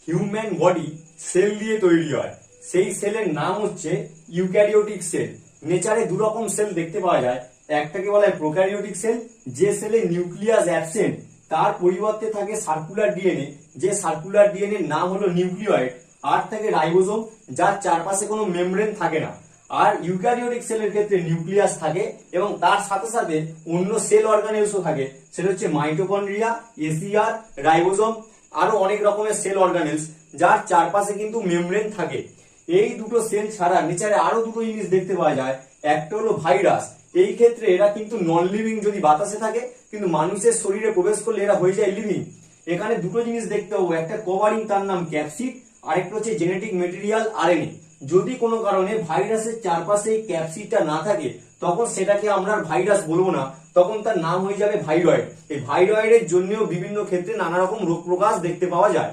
Human body sell দিয়ে তৈরি হয়। সেই সেলের নাম হচ্ছে ইউক্যারিওটিক সেল। নেচারে দু রকম সেল দেখতে পাওয়া যায়, একটাকে বলা হয় প্রোক্যারিওটিক সেল, যে সেলে নিউক্লিয়াস অ্যাবসেন্ট, তার পরিবর্তে থাকে সার্কুলার ডিএনএ, যে সার্কুলার ডিএনএ নাম হলো নিউক্লিয়েট। আর থাকে রাইবোসোম, যার চারপাশে কোনো মেমব্রেন থাকে না। আর ইউক্যারিওটিক সেলের ক্ষেত্রে নিউক্লিয়াস থাকে এবং তার সাথে সাথে অন্য সেল অর্গানেলসও থাকে, সেটা হচ্ছে মাইটোকন্ড্রিয়া, এসিআর, রাইবোসোম, আরো অনেক রকমের সেল অর্গানেলস, যার চারপাশে কিন্তু মেমব্রেন থাকে। এই দুটো সেল ছাড়া নেচারে আরো দুটো জিনিস দেখতে পাওয়া যায়। একটা হলো ভাইরাস। এই ক্ষেত্রে এরা কিন্তু নন লিভিং, যদি বাতাসে থাকে, কিন্তু মানুষের শরীরে প্রবেশ করলে এরা হয়ে যায় লিভিং। এখানে দুটো জিনিস দেখতে পাবো, একটা কভারিং, তার নাম ক্যাপসিড, আরেকটা হচ্ছে জেনেটিক মেটেরিয়াল আরএনএ। যদি কোনো কারণে ভাইরাসের চারপাশে এই ক্যাপসিডটা না থাকে, তখন সেটাকে আমরা ভাইরাস বলবো না, তখন তার নাম হয়ে যাবে ভাইরয়েড। এই ভাইরয়েডের জন্যও বিভিন্ন ক্ষেত্রে নানা রকম রোগ প্রকাশ দেখতে পাওয়া যায়।